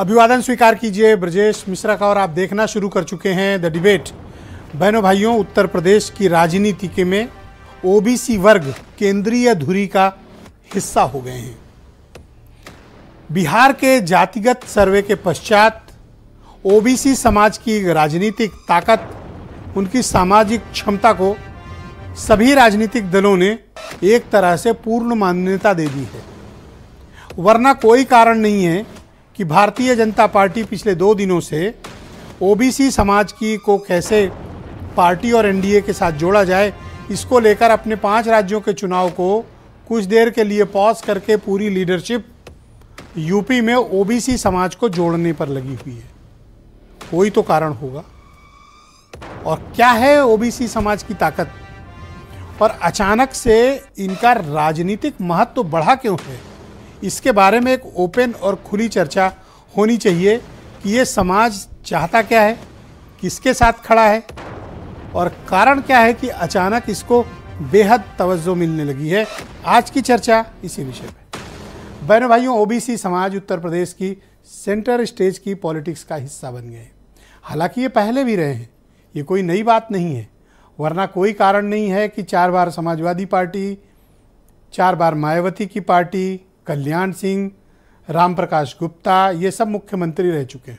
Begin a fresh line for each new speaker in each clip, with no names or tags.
अभिवादन स्वीकार कीजिए ब्रजेश मिश्रा का। और आप देखना शुरू कर चुके हैं द डिबेट। बहनों भाइयों, उत्तर प्रदेश की राजनीति में ओबीसी वर्ग केंद्रीय धुरी का हिस्सा हो गए हैं। बिहार के जातिगत सर्वे के पश्चात ओबीसी समाज की राजनीतिक ताकत, उनकी सामाजिक क्षमता को सभी राजनीतिक दलों ने एक तरह से पूर्ण मान्यता दे दी है। वरना कोई कारण नहीं है कि भारतीय जनता पार्टी पिछले 2 दिनों से ओबीसी समाज की को कैसे पार्टी और एनडीए के साथ जोड़ा जाए, इसको लेकर अपने 5 राज्यों के चुनाव को कुछ देर के लिए पॉज करके पूरी लीडरशिप यूपी में ओबीसी समाज को जोड़ने पर लगी हुई है। कोई तो कारण होगा। और क्या है ओबीसी समाज की ताकत, और अचानक से इनका राजनीतिक महत्व तो बढ़ा क्यों है, इसके बारे में एक ओपन और खुली चर्चा होनी चाहिए कि ये समाज चाहता क्या है, किसके साथ खड़ा है, और कारण क्या है कि अचानक इसको बेहद तवज्जो मिलने लगी है। आज की चर्चा इसी विषय पे। बहनों भाइयों, ओबीसी समाज उत्तर प्रदेश की सेंटर स्टेज की पॉलिटिक्स का हिस्सा बन गए। हालांकि ये पहले भी रहे हैं, ये कोई नई बात नहीं है। वरना कोई कारण नहीं है कि 4 बार समाजवादी पार्टी, 4 बार मायावती की पार्टी, कल्याण सिंह, राम प्रकाश गुप्ता, ये सब मुख्यमंत्री रह चुके हैं।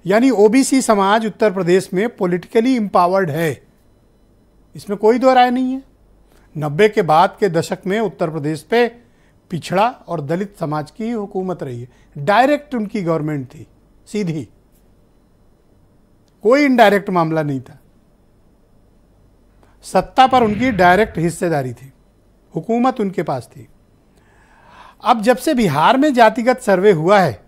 यानी ओबीसी समाज उत्तर प्रदेश में पॉलिटिकली एम्पावर्ड है, इसमें कोई दो राय नहीं है। 90 के बाद के दशक में उत्तर प्रदेश पे पिछड़ा और दलित समाज की हुकूमत रही है। डायरेक्ट उनकी गवर्नमेंट थी, सीधी, कोई इनडायरेक्ट मामला नहीं था। सत्ता पर उनकी डायरेक्ट हिस्सेदारी थी, हुकूमत उनके पास थी। अब जब से बिहार में जातिगत सर्वे हुआ है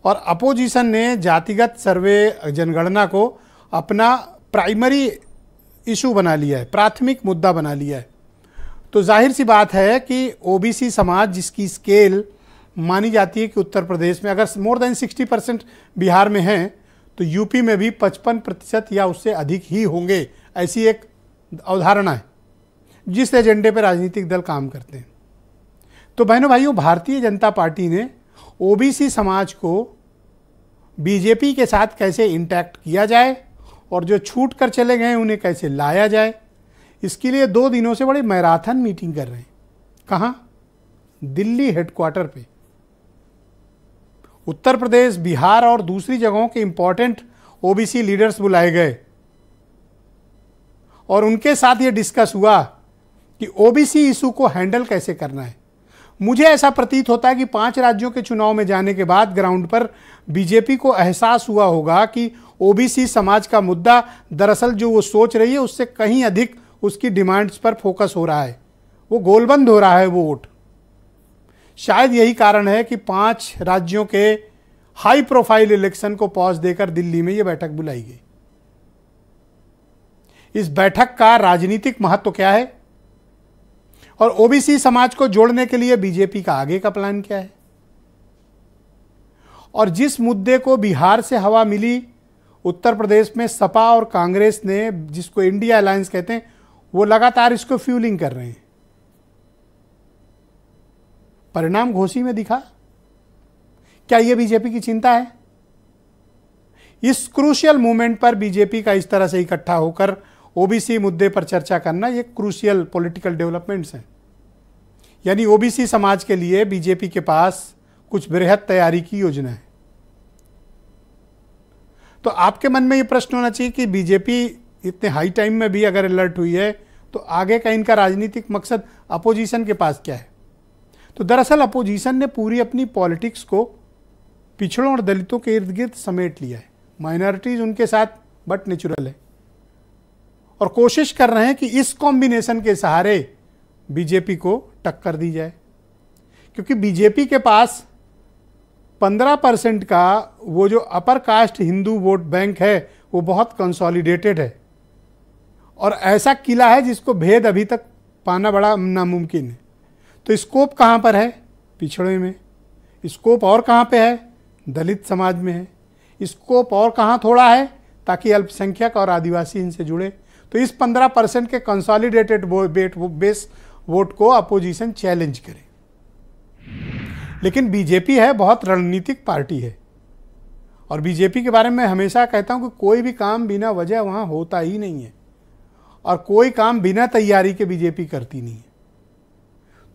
और अपोजिशन ने जातिगत सर्वे जनगणना को अपना प्राइमरी इशू बना लिया है, प्राथमिक मुद्दा बना लिया है, तो जाहिर सी बात है कि ओबीसी समाज, जिसकी स्केल मानी जाती है कि उत्तर प्रदेश में अगर मोर देन 60% बिहार में हैं, तो यूपी में भी 55% या उससे अधिक ही होंगे, ऐसी एक अवधारणा है जिस एजेंडे पर राजनीतिक दल काम करते हैं। तो बहनों भाइयों, भारतीय जनता पार्टी ने ओबीसी समाज को बीजेपी के साथ कैसे इंटैक्ट किया जाए और जो छूट कर चले गए उन्हें कैसे लाया जाए, इसके लिए 2 दिनों से बड़ी मैराथन मीटिंग कर रहे हैं। कहाँ? दिल्ली हेडक्वार्टर पे। उत्तर प्रदेश, बिहार और दूसरी जगहों के इंपॉर्टेंट ओबीसी लीडर्स बुलाए गए और उनके साथ ये डिस्कस हुआ कि ओबीसी इशू को हैंडल कैसे करना है। मुझे ऐसा प्रतीत होता है कि 5 राज्यों के चुनाव में जाने के बाद ग्राउंड पर बीजेपी को एहसास हुआ होगा कि ओबीसी समाज का मुद्दा दरअसल जो वो सोच रही है उससे कहीं अधिक उसकी डिमांड्स पर फोकस हो रहा है, वो गोलबंद हो रहा है वो वोट। शायद यही कारण है कि 5 राज्यों के हाई प्रोफाइल इलेक्शन को पॉज देकर दिल्ली में ये बैठक बुलाई गई। इस बैठक का राजनीतिक महत्व क्या है और ओबीसी समाज को जोड़ने के लिए बीजेपी का आगे का प्लान क्या है, और जिस मुद्दे को बिहार से हवा मिली, उत्तर प्रदेश में सपा और कांग्रेस ने, जिसको इंडिया अलायंस कहते हैं, वो लगातार इसको फ्यूलिंग कर रहे हैं। परिणाम घोषी में दिखा। क्या यह बीजेपी की चिंता है? इस क्रूशियल मूवमेंट पर बीजेपी का इस तरह से इकट्ठा होकर ओबीसी मुद्दे पर चर्चा करना, ये क्रूशियल पॉलिटिकल डेवलपमेंट्स हैं। यानी ओबीसी समाज के लिए बीजेपी के पास कुछ बृहद तैयारी की योजना है। तो आपके मन में ये प्रश्न होना चाहिए कि बीजेपी इतने हाई टाइम में भी अगर अलर्ट हुई है, तो आगे का इनका राजनीतिक मकसद अपोजिशन के पास क्या है? तो दरअसल अपोजिशन ने पूरी अपनी पॉलिटिक्स को पिछड़ों और दलितों के इर्द गिर्द समेट लिया है। माइनॉरिटीज उनके साथ बट नेचुरल है, और कोशिश कर रहे हैं कि इस कॉम्बिनेशन के सहारे बीजेपी को टक्कर दी जाए। क्योंकि बीजेपी के पास 15% का वो जो upper caste Hindu vote bank है वो बहुत कंसोलिडेटेड है, और ऐसा किला है जिसको भेद अभी तक पाना बड़ा नामुमकिन है। तो स्कोप कहाँ पर है? पिछड़े में। स्कोप और कहाँ पे है? दलित समाज में है। स्कोप और कहाँ थोड़ा है ताकि अल्पसंख्यक और आदिवासी इनसे जुड़े। तो इस 15% के कंसोलिडेटेड बेस वोट को अपोजिशन चैलेंज करे। लेकिन बीजेपी है बहुत रणनीतिक पार्टी है, और बीजेपी के बारे में हमेशा कहता हूं कि कोई भी काम बिना वजह वहां होता ही नहीं है, और कोई काम बिना तैयारी के बीजेपी करती नहीं है।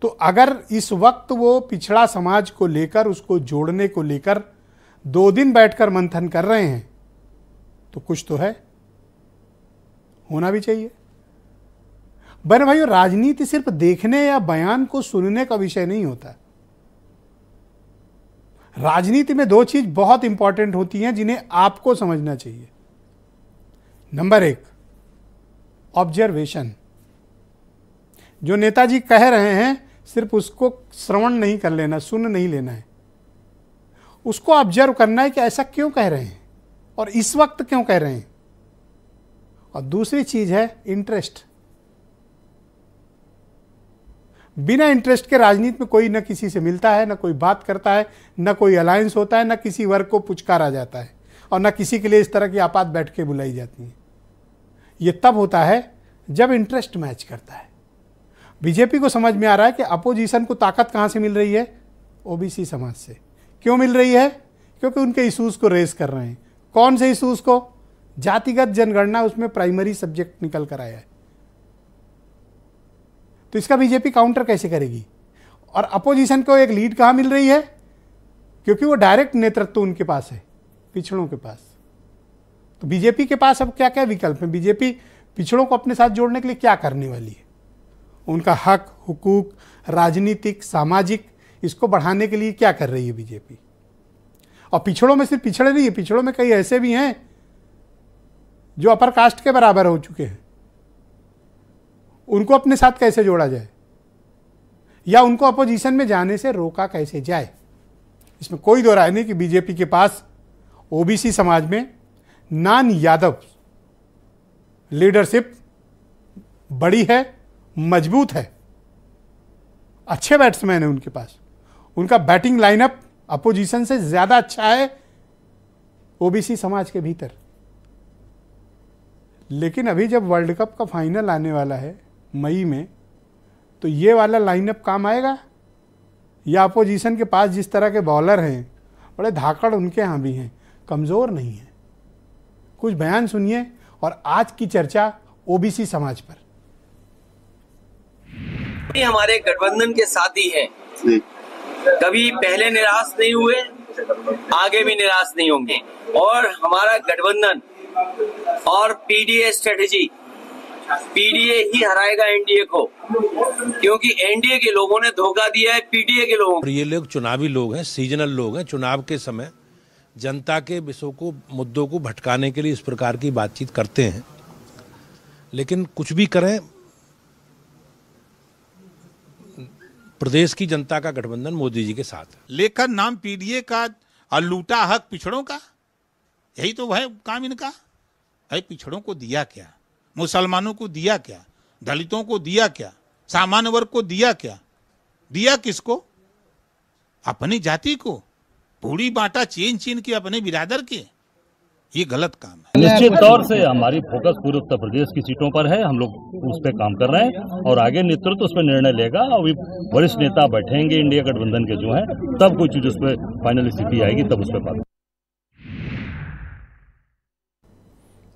तो अगर इस वक्त वो पिछड़ा समाज को लेकर, उसको जोड़ने को लेकर 2 दिन बैठकर मंथन कर रहे हैं, तो कुछ तो है, होना भी चाहिए। बहन भाइयों, राजनीति सिर्फ देखने या बयान को सुनने का विषय नहीं होता। राजनीति में 2 चीज बहुत इंपॉर्टेंट होती हैं जिन्हें आपको समझना चाहिए। Number 1, observation. जो नेताजी कह रहे हैं सिर्फ उसको श्रवण नहीं कर लेना, सुन नहीं लेना है, उसको ऑब्जर्व करना है कि ऐसा क्यों कह रहे हैं और इस वक्त क्यों कह रहे हैं। और दूसरी चीज है इंटरेस्ट। बिना इंटरेस्ट के राजनीति में कोई न किसी से मिलता है, न कोई बात करता है, न कोई अलायंस होता है, न किसी वर्ग को पुचकारा जाता है, और न किसी के लिए इस तरह की आपात बैठकें बुलाई जाती हैं। ये तब होता है जब इंटरेस्ट मैच करता है। बीजेपी को समझ में आ रहा है कि अपोजिशन को ताकत कहां से मिल रही है? ओबीसी समाज से। क्यों मिल रही है? क्योंकि उनके इशूज को रेज कर रहे हैं। कौन से इशूज को? जातिगत जनगणना उसमें प्राइमरी सब्जेक्ट निकल कर आया है। तो इसका बीजेपी काउंटर कैसे करेगी? और अपोजिशन को एक लीड कहां मिल रही है? क्योंकि वो डायरेक्ट नेतृत्व उनके पास है, पिछड़ों के पास। तो बीजेपी के पास अब क्या क्या विकल्प है? बीजेपी पिछड़ों को अपने साथ जोड़ने के लिए क्या करने वाली है? उनका हक, हुकूक, राजनीतिक, सामाजिक, इसको बढ़ाने के लिए क्या कर रही है बीजेपी? और पिछड़ों में सिर्फ पिछड़े नहीं है, पिछड़ों में कई ऐसे भी हैं जो अपर कास्ट के बराबर हो चुके हैं। उनको अपने साथ कैसे जोड़ा जाए, या उनको अपोजिशन में जाने से रोका कैसे जाए? इसमें कोई दो राय नहीं कि बीजेपी के पास ओबीसी समाज में नॉन यादव लीडरशिप बड़ी है, मजबूत है, अच्छे बैट्समैन है उनके पास। उनका बैटिंग लाइनअप अपोजिशन से ज्यादा अच्छा है ओबीसी समाज के भीतर। लेकिन अभी जब वर्ल्ड कप का फाइनल आने वाला है मई में, तो ये वाला लाइनअप काम आएगा? या अपोजिशन के पास जिस तरह के बॉलर हैं, बड़े धाकड़ उनके यहाँ भी हैं, कमज़ोर नहीं है। कुछ बयान सुनिए और आज की चर्चा ओबीसी समाज पर।
हमारे गठबंधन के साथी हैं, कभी पहले निराश नहीं हुए, आगे भी निराश नहीं होंगे। और हमारा गठबंधन और पीडीए स्ट्रेटेजी, पीडीए ही हराएगा एनडीए को, क्योंकि एनडीए के लोगों ने धोखा दिया है पीडीए के लोगों को।
ये लोग चुनावी लोग हैं, सीजनल लोग हैं। चुनाव के समय जनता के विषयों को, मुद्दों को भटकाने के लिए इस प्रकार की बातचीत करते हैं। लेकिन कुछ भी करें, प्रदेश की जनता का गठबंधन मोदी जी के साथ है।
लेकर नाम पीडीए का और लूटा हक पिछड़ों का, यही तो है काम इनका। अरे पिछड़ों को दिया क्या? मुसलमानों को दिया क्या? दलितों को दिया क्या? सामान्य वर्ग को दिया क्या? दिया किसको? अपनी जाति को। पूरी बांटा चीन चीन के अपने बिरादर के। ये गलत काम है।
निश्चित तौर से हमारी फोकस पूरे उत्तर प्रदेश की सीटों पर है। हम लोग उस पर काम कर रहे हैं और आगे नेतृत्व उस पर निर्णय लेगा। अभी वरिष्ठ नेता बैठेंगे इंडिया गठबंधन के जो हैं, तब कोई चीज उस पर फाइनल स्थिति आएगी, तब उस पर बात।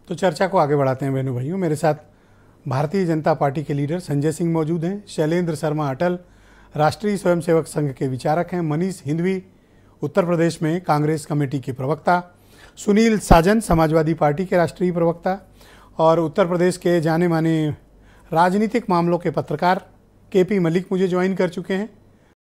तो चर्चा को आगे बढ़ाते हैं बहनों भाइयों। मेरे साथ भारतीय जनता पार्टी के लीडर संजय सिंह मौजूद हैं, शैलेंद्र शर्मा अटल राष्ट्रीय स्वयंसेवक संघ के विचारक हैं, मनीष हिंदवी उत्तर प्रदेश में कांग्रेस कमेटी के प्रवक्ता, सुनील साजन समाजवादी पार्टी के राष्ट्रीय प्रवक्ता, और उत्तर प्रदेश के जाने माने राजनीतिक मामलों के पत्रकार केपी मलिक मुझे ज्वाइन कर चुके हैं।